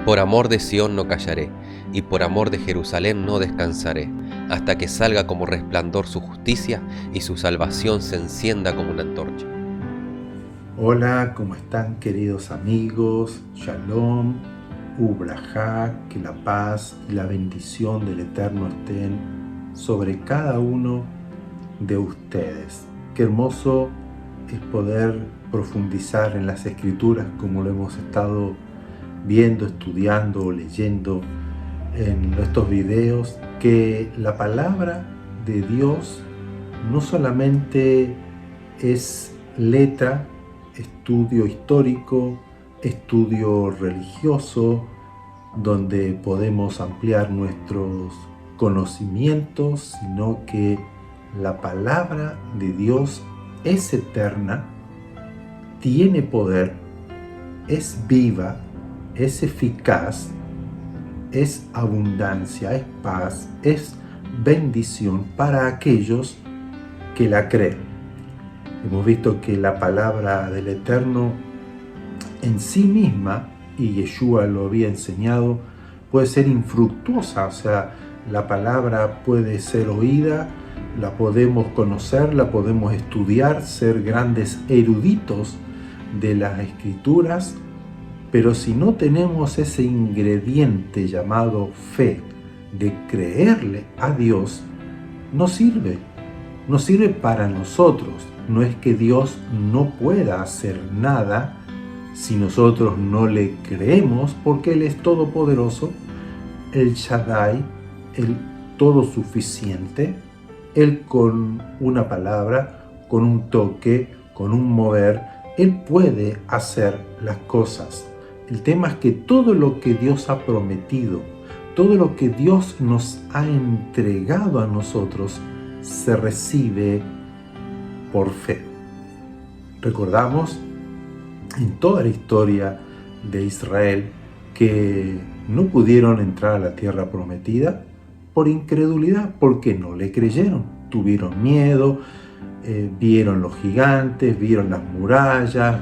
Por amor de Sión no callaré, y por amor de Jerusalén no descansaré, hasta que salga como resplandor su justicia y su salvación se encienda como una antorcha. Hola, ¿cómo están queridos amigos? Shalom, Ubrajá, que la paz y la bendición del Eterno estén sobre cada uno de ustedes. Qué hermoso es poder profundizar en las Escrituras como lo hemos estado viendo, estudiando o leyendo en estos videos, que la palabra de Dios no solamente es letra, estudio histórico, estudio religioso, donde podemos ampliar nuestros conocimientos, sino que la palabra de Dios es eterna, tiene poder, es viva, es eficaz, es abundancia, es paz, es bendición para aquellos que la creen. Hemos visto que la palabra del Eterno en sí misma, y Yeshua lo había enseñado, puede ser infructuosa, o sea, la palabra puede ser oída, la podemos conocer, la podemos estudiar, ser grandes eruditos de las Escrituras, pero si no tenemos ese ingrediente llamado fe, de creerle a Dios, no sirve para nosotros. No es que Dios no pueda hacer nada si nosotros no le creemos, porque Él es todopoderoso, el Shaddai, el todo suficiente. Él con una palabra, con un toque, con un mover, Él puede hacer las cosas. El tema es que todo lo que Dios ha prometido, todo lo que Dios nos ha entregado a nosotros, se recibe por fe. Recordamos en toda la historia de Israel que no pudieron entrar a la tierra prometida por incredulidad, porque no le creyeron, tuvieron miedo, vieron los gigantes, vieron las murallas,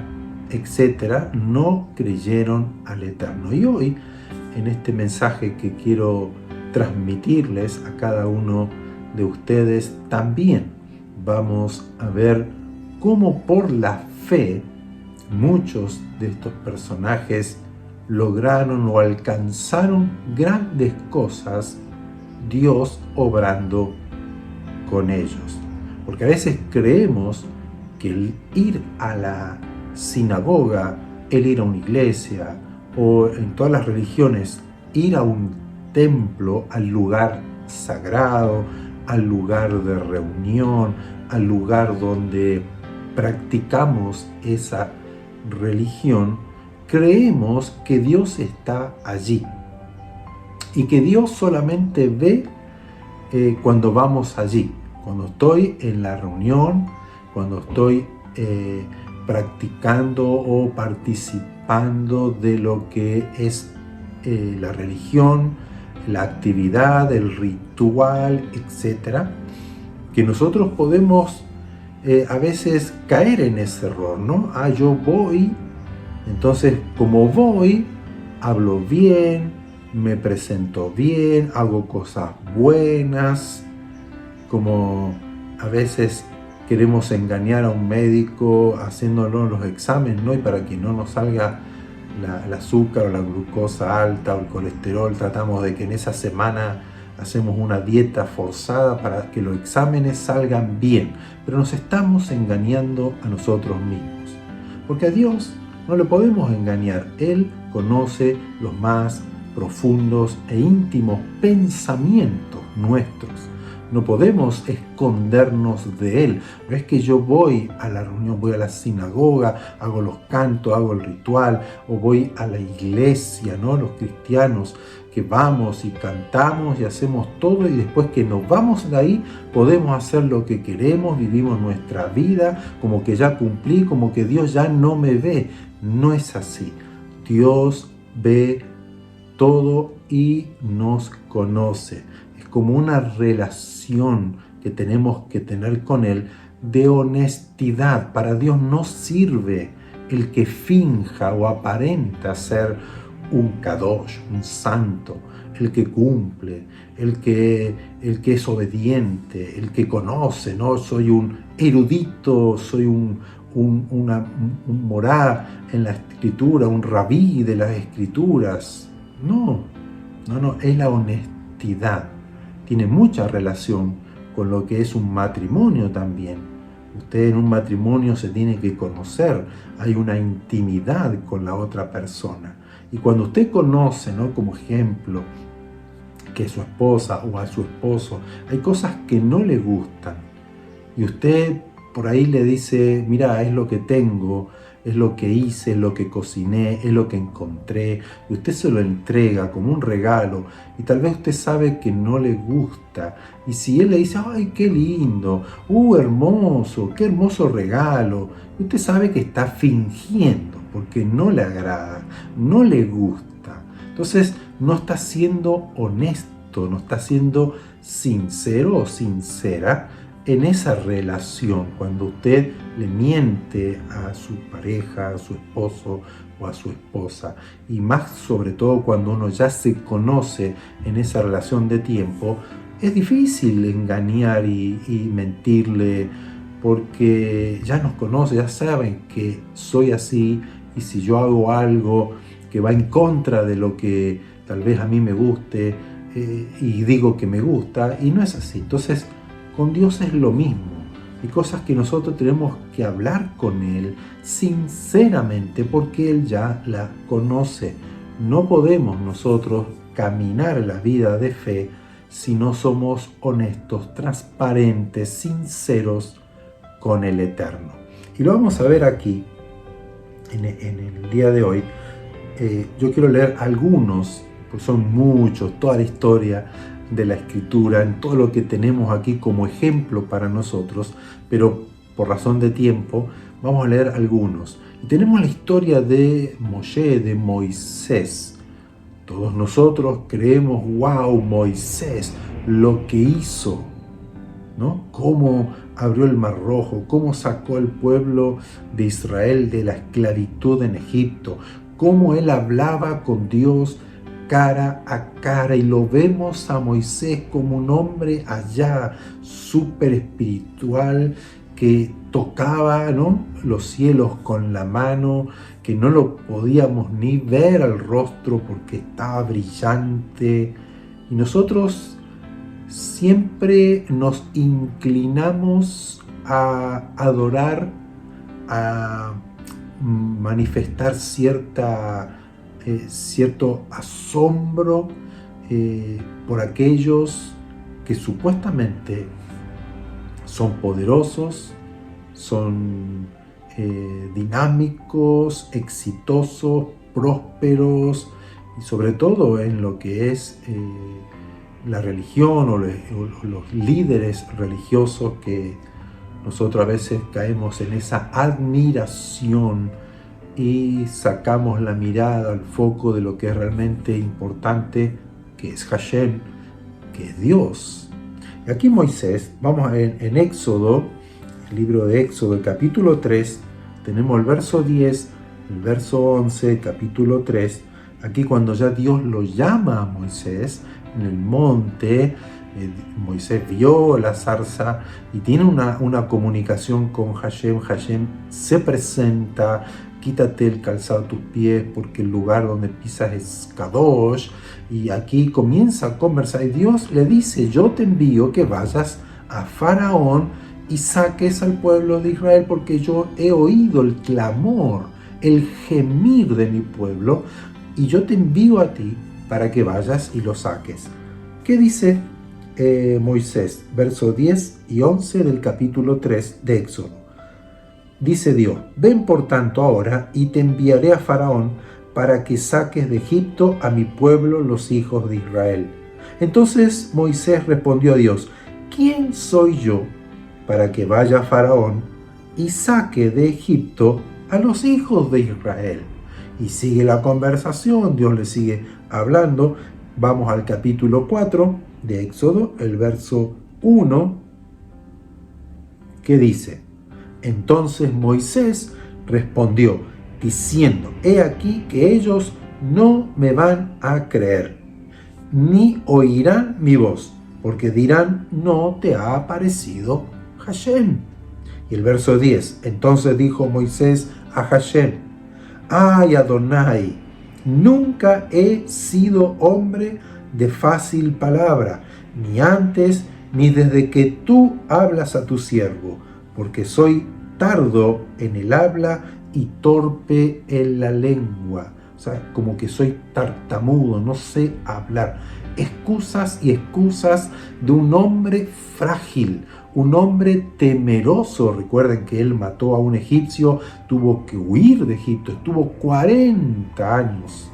etc. No creyeron al Eterno. Y hoy, en este mensaje que quiero transmitirles a cada uno de ustedes, también vamos a ver cómo por la fe muchos de estos personajes lograron o alcanzaron grandes cosas, Dios obrando con ellos. Porque a veces creemos que el ir a la sinagoga, el ir a una iglesia o en todas las religiones, ir a un templo, al lugar sagrado, al lugar de reunión, al lugar donde practicamos esa religión, creemos que Dios está allí y que Dios solamente ve cuando vamos allí, cuando estoy en la reunión, cuando estoy practicando o participando de lo que es la religión, la actividad, el ritual, etc. Que nosotros podemos a veces caer en ese error, ¿no? Yo voy, entonces como voy, hablo bien, me presento bien, hago cosas buenas, como a veces queremos engañar a un médico haciéndonos los exámenes, ¿no? Y para que no nos salga el azúcar o la glucosa alta o el colesterol, tratamos de que en esa semana hacemos una dieta forzada para que los exámenes salgan bien, pero nos estamos engañando a nosotros mismos, porque a Dios no le podemos engañar. Él conoce los más profundos e íntimos pensamientos nuestros. No podemos escondernos de Él. No es que yo voy a la reunión, voy a la sinagoga, hago los cantos, hago el ritual, o voy a la iglesia, ¿no? Los cristianos que vamos y cantamos y hacemos todo, y después que nos vamos de ahí podemos hacer lo que queremos, vivimos nuestra vida como que ya cumplí, como que Dios ya no me ve. No es así. Dios ve todo y nos conoce. Es como una relación que tenemos que tener con Él de honestidad. Para Dios no sirve el que finja o aparenta ser un kadosh, un santo, el que cumple, el que es obediente, el que conoce, ¿no? Soy un erudito, soy un morá en la escritura, un rabí de las escrituras. No, es la honestidad. Tiene mucha relación con lo que es un matrimonio también. Usted en un matrimonio se tiene que conocer, hay una intimidad con la otra persona. Y cuando usted conoce, ¿no? Como ejemplo, que su esposa o a su esposo hay cosas que no le gustan, y usted por ahí le dice, mira, es lo que tengo, es lo que hice, es lo que cociné, es lo que encontré, y usted se lo entrega como un regalo, y tal vez usted sabe que no le gusta, y si él le dice, ay, qué lindo, hermoso, qué hermoso regalo, y usted sabe que está fingiendo, porque no le agrada, no le gusta, entonces no está siendo honesto, no está siendo sincero o sincera en esa relación. Cuando usted le miente a su pareja, a su esposo o a su esposa, y más sobre todo cuando uno ya se conoce en esa relación de tiempo, es difícil engañar y mentirle, porque ya nos conoce, ya saben que soy así, y si yo hago algo que va en contra de lo que tal vez a mí me guste, y digo que me gusta, y no es así. Entonces, con Dios es lo mismo. Hay cosas que nosotros tenemos que hablar con Él sinceramente, porque Él ya la conoce. No podemos nosotros caminar la vida de fe si no somos honestos, transparentes, sinceros con el Eterno. Y lo vamos a ver aquí, en el día de hoy. Yo quiero leer algunos, pues son muchos, toda la historia de la escritura, en todo lo que tenemos aquí como ejemplo para nosotros, pero por razón de tiempo vamos a leer algunos. Y tenemos la historia de Moshe, de Moisés. Todos nosotros creemos, wow, Moisés, lo que hizo, ¿no? Cómo abrió el Mar Rojo, cómo sacó al pueblo de Israel de la esclavitud en Egipto, cómo él hablaba con Dios cara a cara, y lo vemos a Moisés como un hombre allá, súper espiritual, que tocaba, ¿no?, los cielos con la mano, que no lo podíamos ni ver al rostro porque estaba brillante. Y nosotros siempre nos inclinamos a adorar, a manifestar cierto asombro por aquellos que supuestamente son poderosos, son dinámicos, exitosos, prósperos, y sobre todo en lo que es la religión o los líderes religiosos, que nosotros a veces caemos en esa admiración y sacamos la mirada al foco de lo que es realmente importante, que es Hashem, que es Dios. Y aquí Moisés, vamos a ver en Éxodo, el libro de Éxodo, el capítulo 3, tenemos el verso 10, el verso 11, el capítulo 3, aquí cuando ya Dios lo llama a Moisés en el monte. Moisés vio la zarza y tiene una comunicación con Hashem. Hashem se presenta: quítate el calzado de tus pies porque el lugar donde pisas es Kadosh. Y aquí comienza a conversar y Dios le dice: yo te envío que vayas a Faraón y saques al pueblo de Israel, porque yo he oído el clamor, el gemir de mi pueblo, y yo te envío a ti para que vayas y lo saques. ¿Qué dice Moisés? Verso 10 y 11 del capítulo 3 de Éxodo. Dice Dios: ven por tanto ahora y te enviaré a Faraón para que saques de Egipto a mi pueblo, los hijos de Israel. Entonces Moisés respondió a Dios: ¿quién soy yo para que vaya a Faraón y saque de Egipto a los hijos de Israel? Y sigue la conversación, Dios le sigue hablando. Vamos al capítulo 4 de Éxodo, el verso 1, que dice: entonces Moisés respondió diciendo: he aquí que ellos no me van a creer, ni oirán mi voz, porque dirán, no te ha aparecido Hashem. Y el verso 10, entonces dijo Moisés a Hashem, ay Adonai, nunca he sido hombre de fácil palabra, ni antes ni desde que tú hablas a tu siervo, porque soy tardo en el habla y torpe en la lengua. O sea, como que soy tartamudo, no sé hablar. Excusas y excusas de un hombre frágil, un hombre temeroso. Recuerden que él mató a un egipcio, tuvo que huir de Egipto, estuvo 40 años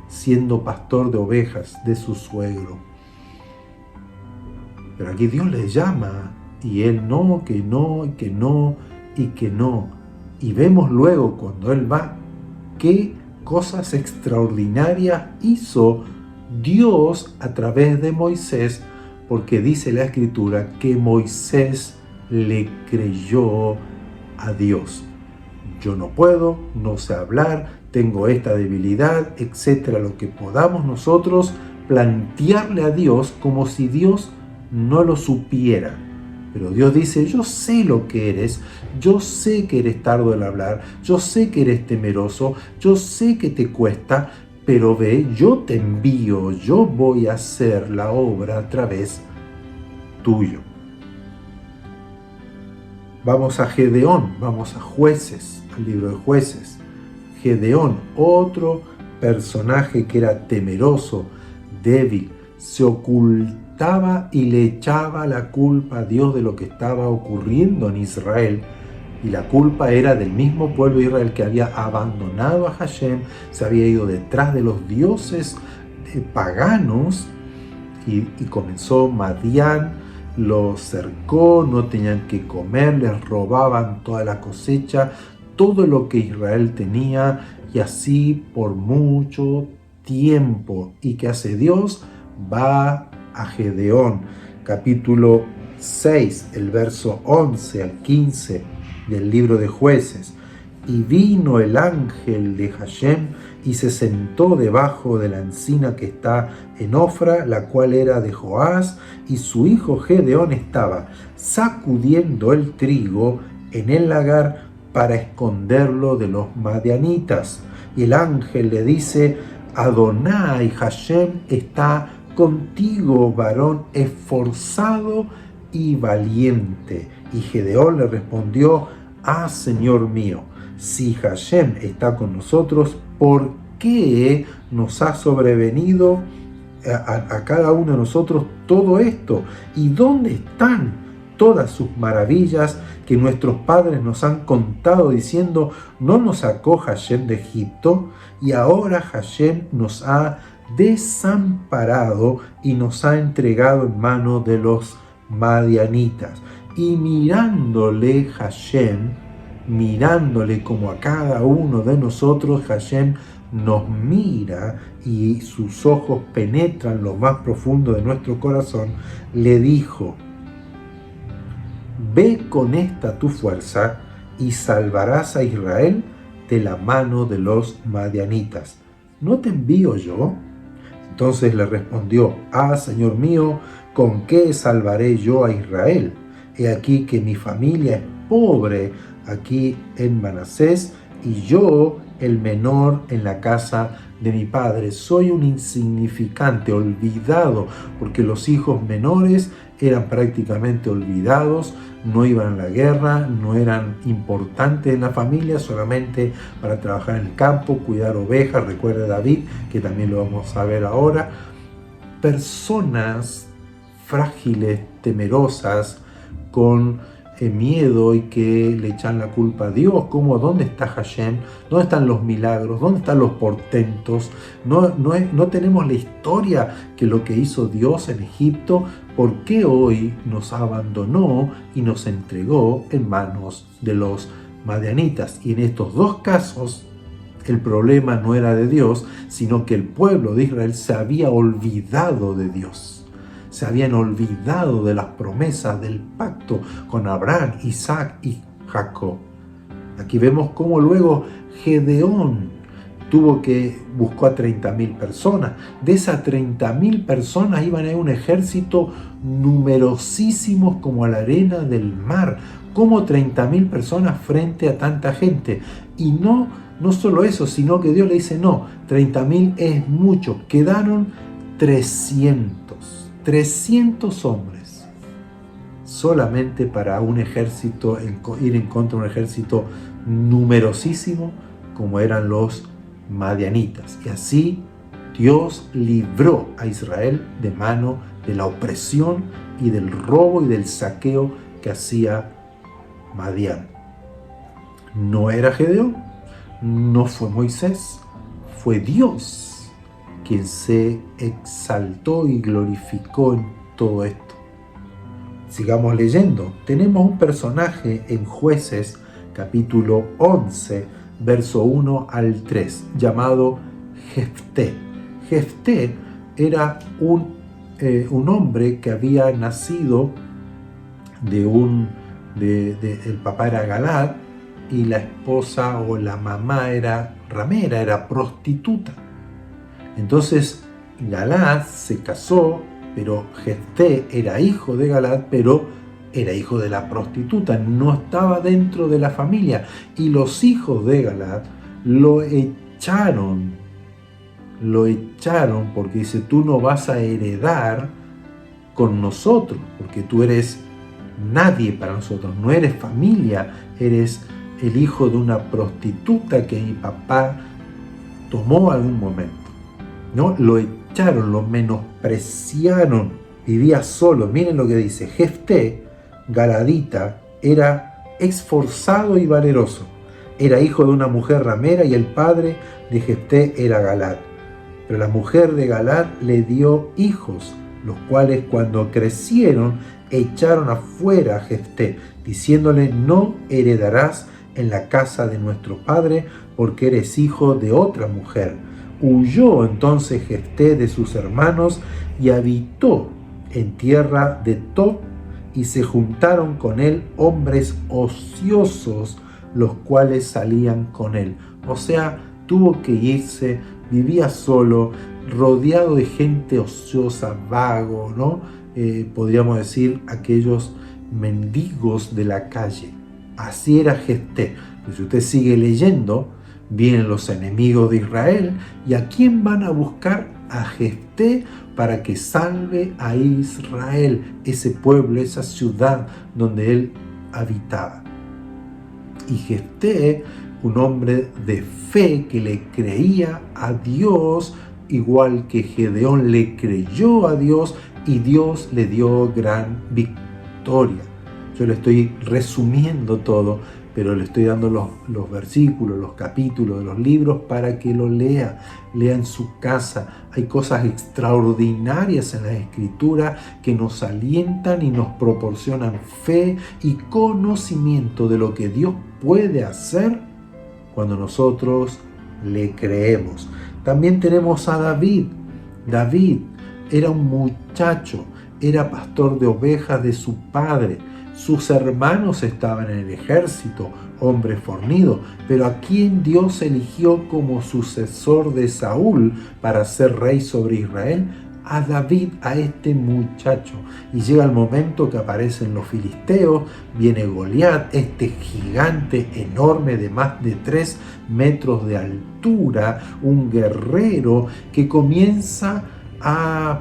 siendo pastor de ovejas de su suegro. Pero aquí Dios le llama y él no, que no, y que no, y que no. Y vemos luego cuando él va qué cosas extraordinarias hizo Dios a través de Moisés, porque dice la Escritura que Moisés le creyó a Dios. Yo no puedo, no sé hablar, tengo esta debilidad, etcétera, lo que podamos nosotros plantearle a Dios como si Dios no lo supiera. Pero Dios dice, yo sé lo que eres, yo sé que eres tardo al hablar, yo sé que eres temeroso, yo sé que te cuesta, pero ve, yo te envío, yo voy a hacer la obra a través tuyo. Vamos a Gedeón, vamos a Jueces, al libro de Jueces. Gedeón, otro personaje que era temeroso, débil, se ocultaba y le echaba la culpa a Dios de lo que estaba ocurriendo en Israel. Y la culpa era del mismo pueblo de Israel que había abandonado a Hashem, se había ido detrás de los dioses paganos y comenzó Madián, los cercó, no tenían que comer, les robaban toda la cosecha, todo lo que Israel tenía, y así por mucho tiempo. ¿Y qué hace Dios? Va a Gedeón, capítulo 6, el verso 11 al 15 del libro de Jueces. Y vino el ángel de Hashem y se sentó debajo de la encina que está en Ofra, la cual era de Joás, y su hijo Gedeón estaba sacudiendo el trigo en el lagar para esconderlo de los madianitas. Y el ángel le dice, Adonai Hashem está contigo, varón esforzado y valiente. Y Gedeón le respondió, Señor mío, si Hashem está con nosotros, ¿por qué nos ha sobrevenido a cada uno de nosotros todo esto? ¿Y dónde están todas sus maravillas que nuestros padres nos han contado diciendo, no nos sacó Hashem de Egipto? Y ahora Hashem nos ha desamparado y nos ha entregado en manos de los madianitas. Y mirándole Hashem, mirándole como a cada uno de nosotros, Hashem nos mira y sus ojos penetran lo más profundo de nuestro corazón, le dijo, ve con esta tu fuerza y salvarás a Israel de la mano de los madianitas. ¿No te envío yo? Entonces le respondió, Señor mío, ¿con qué salvaré yo a Israel? He aquí que mi familia es pobre aquí en Manasés y yo el menor en la casa de mi padre. Soy un insignificante, olvidado, porque los hijos menores eran prácticamente olvidados, no iban a la guerra, no eran importantes en la familia, solamente para trabajar en el campo, cuidar ovejas. Recuerda David, que también lo vamos a ver ahora. Personas frágiles, temerosas, con miedo y que le echan la culpa a Dios. ¿Cómo? ¿Dónde está Hashem? ¿Dónde están los milagros? ¿Dónde están los portentos? No tenemos la historia que lo que hizo Dios en Egipto. ¿Por qué hoy nos abandonó y nos entregó en manos de los madianitas? Y en estos dos casos el problema no era de Dios, sino que el pueblo de Israel se había olvidado de Dios. Se habían olvidado de las promesas del pacto con Abraham, Isaac y Jacob. Aquí vemos cómo luego Gedeón buscó a 30.000 personas. De esas 30.000 personas iban a ir un ejército numerosísimos como la arena del mar. Como 30.000 personas frente a tanta gente. Y no solo eso, sino que Dios le dice, no, 30.000 es mucho. Quedaron 300 hombres. Solamente para un ejército, ir en contra de un ejército numerosísimo como eran los madianitas. Y así Dios libró a Israel de mano de la opresión y del robo y del saqueo que hacía Madián. No era Gedeón, no fue Moisés, fue Dios quien se exaltó y glorificó en todo esto. Sigamos leyendo. Tenemos un personaje en Jueces, capítulo 11, verso 1 al 3, llamado Jefté. Jefté era un hombre que había nacido el papá era Galad y la esposa o la mamá era ramera, era prostituta. Entonces Galad se casó, pero Jefté era hijo de Galad, pero era hijo de la prostituta, no estaba dentro de la familia. Y los hijos de Galad lo echaron porque dice, tú no vas a heredar con nosotros, porque tú eres nadie para nosotros, no eres familia, eres el hijo de una prostituta que mi papá tomó algún momento. ¿No? Lo echaron, lo menospreciaron, vivía solo. Miren lo que dice, Jefté, galadita, era esforzado y valeroso. Era hijo de una mujer ramera y el padre de Jefté era Galad. Pero la mujer de Galad le dio hijos, los cuales cuando crecieron echaron afuera a Jefté, diciéndole, no heredarás en la casa de nuestro padre, porque eres hijo de otra mujer. Huyó entonces Jefté de sus hermanos y habitó en tierra de Tob, y se juntaron con él hombres ociosos, los cuales salían con él. O sea, tuvo que irse, vivía solo, rodeado de gente ociosa, vago, ¿no? Podríamos decir aquellos mendigos de la calle. Así era Jefté. Si usted sigue leyendo, vienen los enemigos de Israel. ¿Y a quién van a buscar? A Jefté para que salve a Israel, ese pueblo, esa ciudad donde él habitaba. Y Jefté, un hombre de fe que le creía a Dios, igual que Gedeón le creyó a Dios, y Dios le dio gran victoria. Yo le estoy resumiendo todo, pero le estoy dando los versículos, los capítulos de los libros para que lo lea en su casa. Hay cosas extraordinarias en la Escritura que nos alientan y nos proporcionan fe y conocimiento de lo que Dios puede hacer cuando nosotros le creemos. También tenemos a David. David era un muchacho, era pastor de ovejas de su padre. Sus hermanos estaban en el ejército, hombres fornidos, pero a quien Dios eligió como sucesor de Saúl para ser rey sobre Israel, a David, a este muchacho. Y llega el momento que aparecen los filisteos, viene Goliat, este gigante enorme de más de 3 metros de altura, un guerrero que comienza a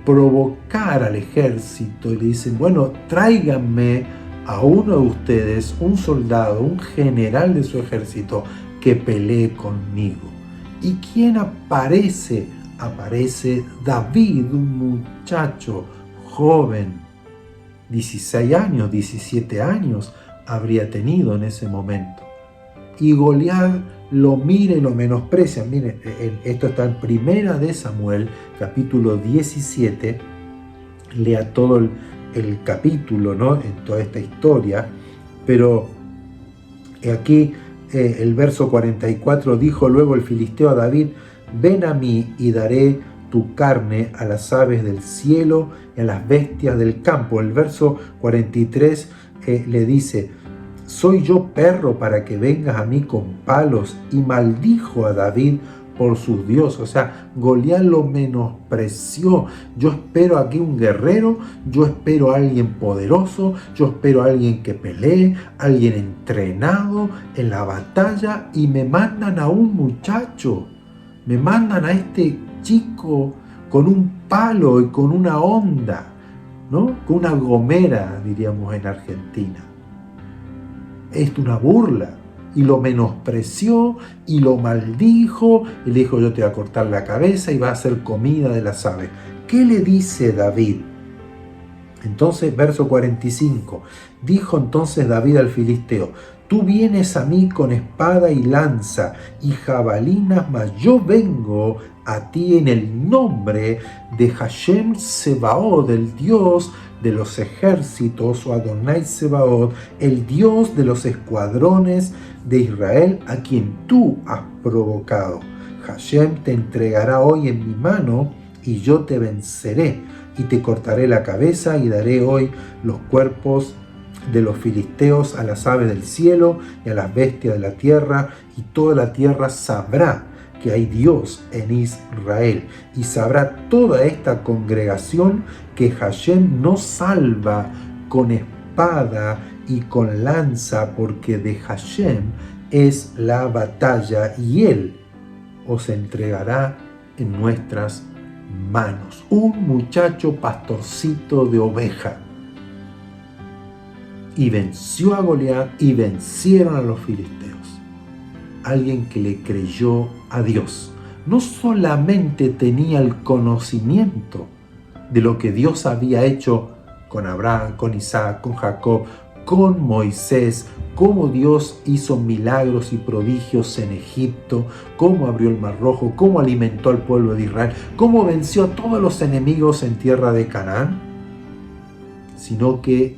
provocar al ejército y le dicen, bueno, tráiganme a uno de ustedes, un soldado, un general de su ejército que pelee conmigo. ¿Y quién aparece? Aparece David, un muchacho joven, 16 años, 17 años habría tenido en ese momento. Y Goliat lo mira y lo menosprecia. Miren, esto está en Primera de Samuel, capítulo 17. Lea todo el capítulo, ¿no? En toda esta historia. Pero aquí el verso 44, dijo luego el filisteo a David, ven a mí y daré tu carne a las aves del cielo y a las bestias del campo. El verso 43 le dice, ¿Soy yo perro para que vengas a mí con palos? Y maldijo a David por sus dioses. O sea, Goliat lo menospreció. Yo espero aquí un guerrero, yo espero a alguien poderoso, yo espero a alguien que pelee, alguien entrenado en la batalla, y me mandan a un muchacho, me mandan a este chico con un palo y con una onda, ¿no? Con una gomera, diríamos en Argentina. Es una burla. Y lo menospreció y lo maldijo y le dijo: yo te voy a cortar la cabeza y va a ser comida de las aves. ¿Qué le dice David? Entonces, verso 45, dijo entonces David al filisteo: tú vienes a mí con espada y lanza y jabalinas, mas yo vengo a ti en el nombre de Hashem Sebaot, del Dios de los ejércitos, o Adonai Sebaot, el Dios de los escuadrones de Israel, a quien tú has provocado. Hashem te entregará hoy en mi mano y yo te venceré y te cortaré la cabeza y daré hoy los cuerpos de los filisteos a las aves del cielo y a las bestias de la tierra, y toda la tierra sabrá que hay Dios en Israel, y sabrá toda esta congregación que Hashem no salva con espada y con lanza, porque de Hashem es la batalla y Él os entregará en nuestras manos. Un muchacho pastorcito de oveja. Y venció a Goliat y vencieron a los filisteos. Alguien que le creyó a Dios. No solamente tenía el conocimiento de lo que Dios había hecho con Abraham, con Isaac, con Jacob, con Moisés, cómo Dios hizo milagros y prodigios en Egipto, cómo abrió el Mar Rojo, cómo alimentó al pueblo de Israel, cómo venció a todos los enemigos en tierra de Canaán, sino que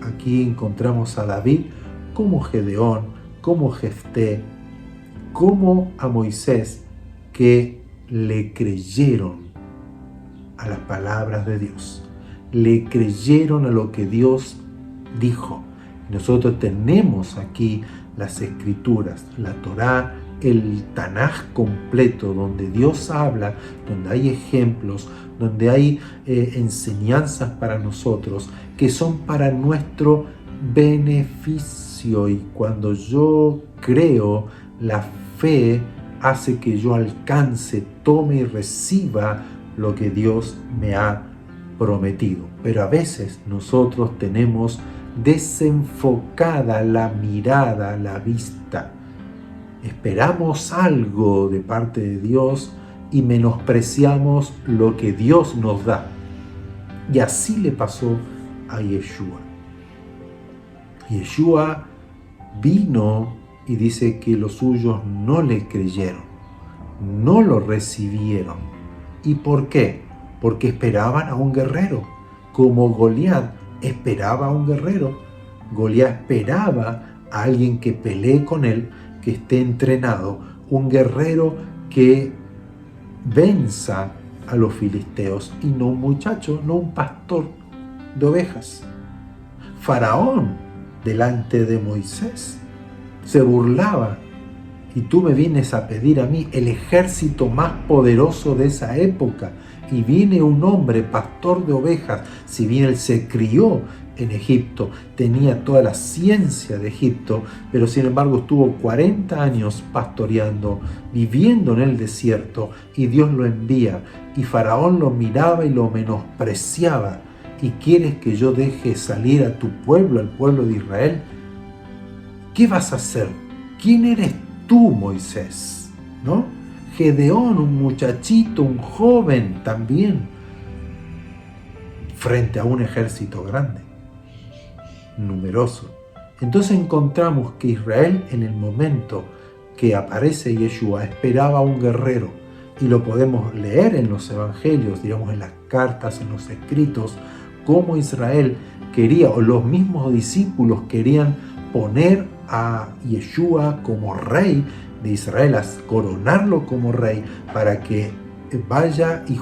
aquí encontramos a David como Gedeón, como Jefté, como a Moisés, que le creyeron a las palabras de Dios, le creyeron a lo que Dios dijo. Nosotros tenemos aquí las escrituras, la Torá, el Tanaj completo, donde Dios habla, donde hay ejemplos, donde hay enseñanzas para nosotros que son para nuestro beneficio. Y cuando yo creo, la fe hace que yo alcance, tome y reciba lo que Dios me ha prometido. Pero a veces nosotros tenemos desenfocada la mirada, la vista. Esperamos algo de parte de Dios y menospreciamos lo que Dios nos da. Y así le pasó a Yeshua. Yeshua vino y dice que los suyos no le creyeron, no lo recibieron. ¿Y por qué? Porque esperaban a un guerrero, como Goliat esperaba a un guerrero. Goliat esperaba a alguien que pelee con él, que esté entrenado, un guerrero que venza a los filisteos, y no un muchacho, no un pastor de ovejas. Faraón, delante de Moisés, se burlaba: y tú me vienes a pedir a mí, el ejército más poderoso de esa época, y viene un hombre pastor de ovejas. Si bien él se crió en Egipto, tenía toda la ciencia de Egipto, pero sin embargo estuvo 40 años pastoreando, viviendo en el desierto, y Dios lo envía, y Faraón lo miraba y lo menospreciaba. ¿Y quieres que yo deje salir a tu pueblo, al pueblo de Israel? ¿Qué vas a hacer? ¿Quién eres tú, Moisés? ¿No? Gedeón, un muchachito, un joven también, frente a un ejército grande, numeroso. Entonces encontramos que Israel, en el momento que aparece Yeshua, esperaba a un guerrero, y lo podemos leer en los evangelios, digamos en las cartas, en los escritos, cómo Israel quería, o los mismos discípulos querían poner a Yeshua como rey de Israel, a coronarlo como rey, para que vaya y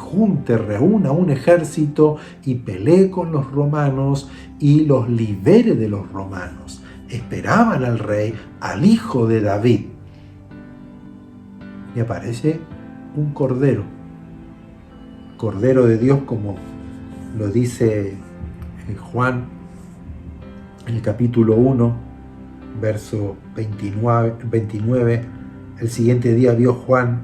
reúna un ejército y pelee con los romanos y los libere de los romanos. esperaban al rey, al hijo de David. Y aparece un cordero de Dios, como lo dice Juan en el capítulo 1, verso 29. El siguiente día vio Juan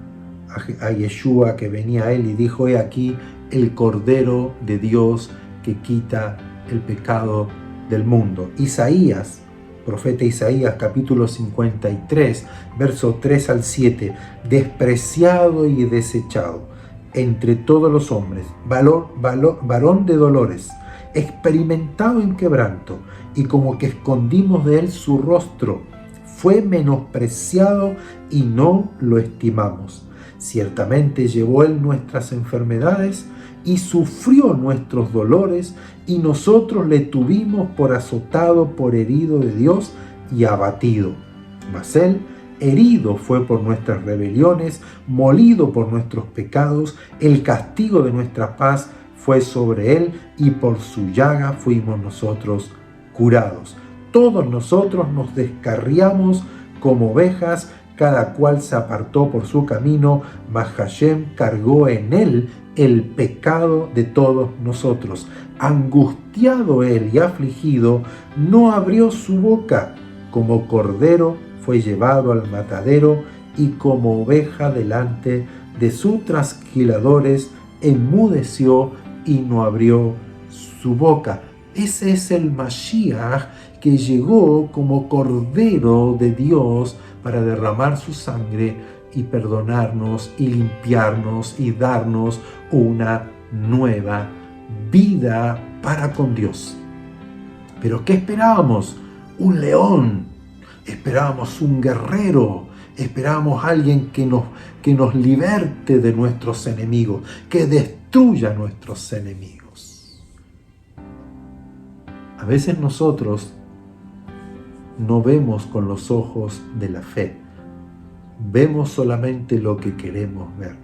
a Yeshua que venía a él y dijo: he aquí el Cordero de Dios que quita el pecado del mundo. Isaías, profeta Isaías, capítulo 53, verso 3 al 7. Despreciado y desechado entre todos los hombres, varón de dolores, experimentado en quebranto, y como que escondimos de él su rostro. Fue menospreciado y no lo estimamos. Ciertamente llevó él nuestras enfermedades y sufrió nuestros dolores, y nosotros le tuvimos por azotado, por herido de Dios y abatido. Mas él herido fue por nuestras rebeliones, molido por nuestros pecados. El castigo de nuestra paz fue sobre él, y por su llaga fuimos nosotros curados. Todos nosotros nos descarriamos como ovejas, cada cual se apartó por su camino, mas Hashem cargó en él el pecado de todos nosotros. Angustiado él y afligido, no abrió su boca. Como cordero fue llevado al matadero, y como oveja delante de sus trasquiladores enmudeció y no abrió su boca. Ese es el Mashiach, que llegó como Cordero de Dios para derramar su sangre y perdonarnos y limpiarnos y darnos una nueva vida para con Dios. ¿Pero qué esperábamos? Un león, esperábamos un guerrero, esperábamos alguien que nos liberte de nuestros enemigos, que destruya a nuestros enemigos. A veces nosotros no vemos con los ojos de la fe, vemos solamente lo que queremos ver.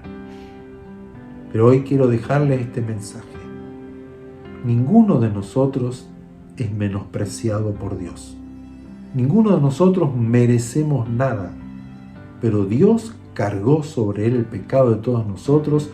Pero hoy quiero dejarles este mensaje. Ninguno de nosotros es menospreciado por Dios. Ninguno de nosotros merecemos nada, pero Dios cargó sobre él el pecado de todos nosotros,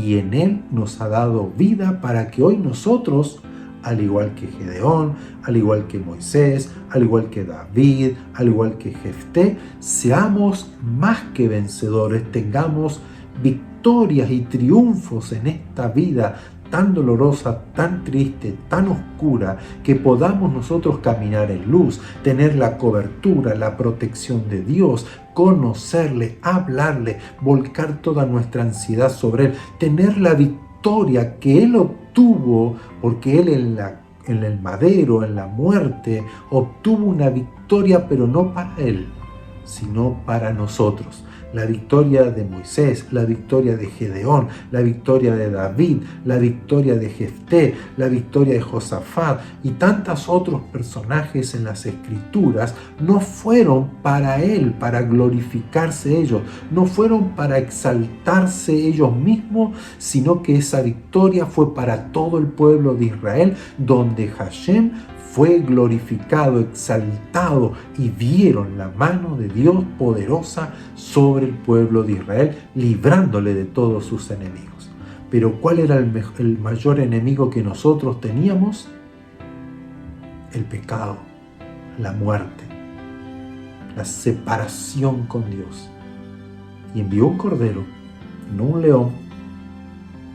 y en él nos ha dado vida para que hoy nosotros, al igual que Gedeón, al igual que Moisés, al igual que David, al igual que Jefté, seamos más que vencedores, tengamos victorias y triunfos en esta vida tan dolorosa, tan triste, tan oscura, que podamos nosotros caminar en luz, tener la cobertura, la protección de Dios, conocerle, hablarle, volcar toda nuestra ansiedad sobre él, tener la victoria que él obtuvo, porque él en el madero, en la muerte, obtuvo una victoria, pero no para él, sino para nosotros. La victoria de Moisés, la victoria de Gedeón, la victoria de David, la victoria de Jefté, la victoria de Josafat y tantos otros personajes en las Escrituras no fueron para él, para glorificarse ellos, no fueron para exaltarse ellos mismos, sino que esa victoria fue para todo el pueblo de Israel, donde Hashem fue glorificado, exaltado, y vieron la mano de Dios poderosa sobre el pueblo de Israel, librándole de todos sus enemigos. Pero ¿cuál era el mayor enemigo que nosotros teníamos? El pecado, la muerte, la separación con Dios. Y envió un cordero, no un león,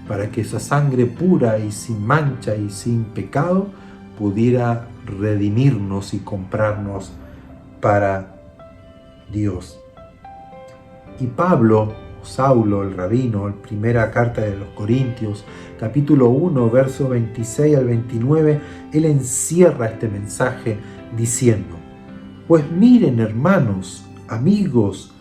para que esa sangre pura y sin mancha y sin pecado pudiera redimirnos y comprarnos para Dios. Y Pablo, Saulo, el rabino, en primera carta de los Corintios, capítulo 1, verso 26 al 29, él encierra este mensaje diciendo: pues miren, hermanos, amigos,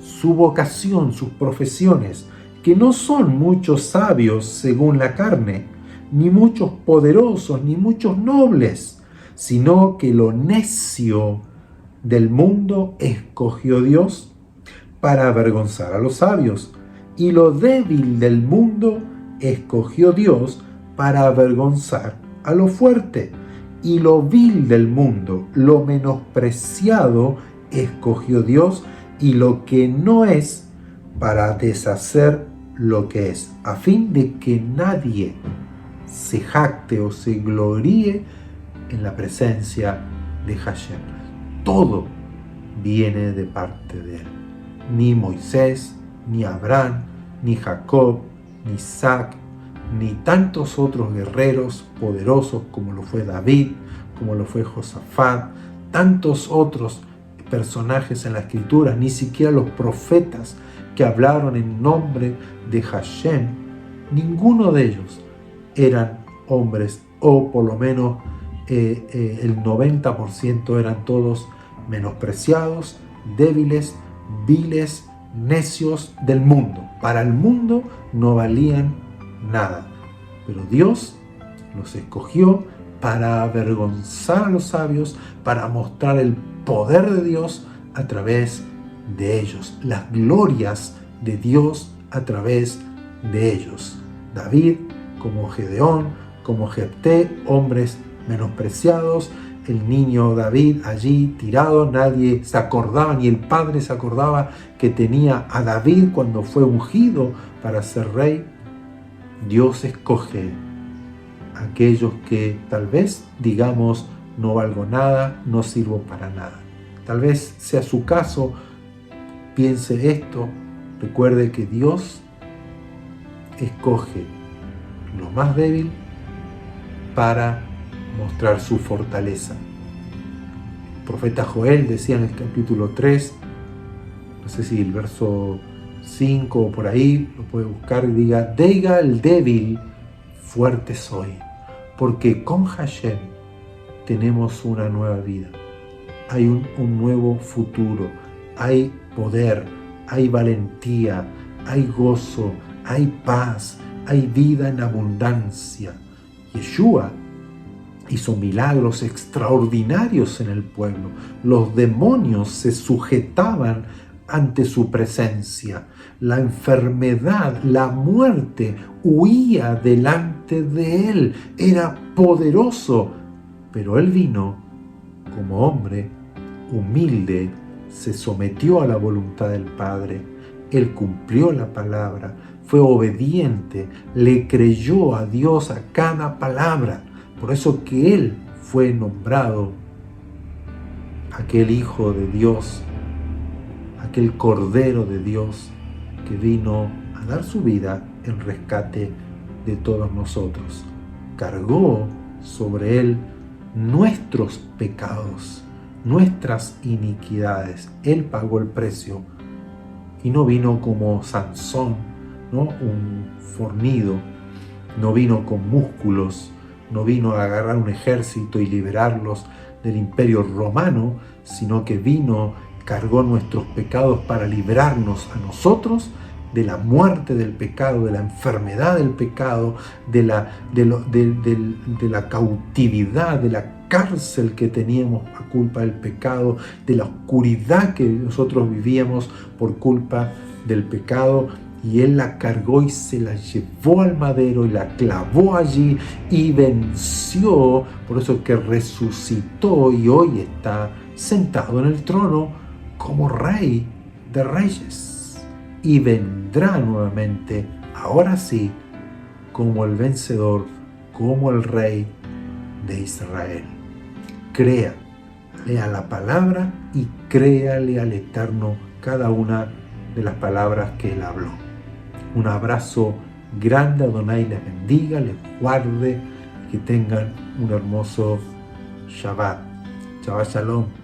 su vocación, sus profesiones, que no son muchos sabios según la carne, ni muchos poderosos, ni muchos nobles, sino que lo necio del mundo escogió Dios para avergonzar a los sabios, y lo débil del mundo escogió Dios para avergonzar a lo fuerte, y lo vil del mundo, lo menospreciado, escogió Dios, y lo que no es, para deshacer lo que es, a fin de que nadie se jacte o se gloríe en la presencia de Hashem. Todo viene de parte de él. Ni Moisés, ni Abraham, ni Jacob, ni Isaac, ni tantos otros guerreros poderosos como lo fue David, como lo fue Josafat, tantos otros personajes en la escritura, ni siquiera los profetas que hablaron en nombre de Hashem, ninguno de ellos eran hombres, o por lo menos el 90% eran todos menospreciados, débiles, viles, necios del mundo. Para el mundo no valían nada, pero Dios los escogió para avergonzar a los sabios, para mostrar el poder de Dios a través de ellos, las glorias de Dios a través de ellos. David, como Gedeón, como Jefté, hombres menospreciados, el niño David allí tirado, nadie se acordaba, ni el padre se acordaba que tenía a David cuando fue ungido para ser rey. Dios escoge a aquellos que tal vez digamos no valgo nada, no sirvo para nada. Tal vez sea su caso, piense esto, recuerde que Dios escoge lo más débil para mostrar su fortaleza. El profeta Joel decía en el capítulo 3, no sé si el verso 5 o por ahí, lo puede buscar, y diga el débil, fuerte soy, porque con Hashem tenemos una nueva vida, hay un nuevo futuro, hay poder, hay valentía, hay gozo, hay paz, hay vida en abundancia. Yeshua hizo milagros extraordinarios en el pueblo. Los demonios se sujetaban ante su presencia. La enfermedad, la muerte huía delante de él. Era poderoso, pero él vino como hombre humilde, se sometió a la voluntad del Padre. Él cumplió la palabra, fue obediente, le creyó a Dios a cada palabra. Por eso que él fue nombrado aquel Hijo de Dios, aquel Cordero de Dios que vino a dar su vida en rescate de todos nosotros. Cargó sobre él nuestros pecados, nuestras iniquidades. Él pagó el precio y no vino como Sansón, ¿no? Un fornido, no vino con músculos, no vino a agarrar un ejército y liberarlos del imperio romano, sino que vino, cargó nuestros pecados para librarnos a nosotros de la muerte del pecado, de la enfermedad del pecado, de la cautividad, de la cárcel que teníamos a culpa del pecado, de la oscuridad que nosotros vivíamos por culpa del pecado. Y Él la cargó y se la llevó al madero y la clavó allí y venció. Por eso que resucitó y hoy está sentado en el trono como Rey de Reyes. Y vendrá nuevamente, ahora sí, como el vencedor, como el Rey de Israel. Créale a la palabra y créale al Eterno cada una de las palabras que Él habló. Un abrazo grande, Adonai les bendiga, les guarde, que tengan un hermoso Shabbat. Shabbat Shalom.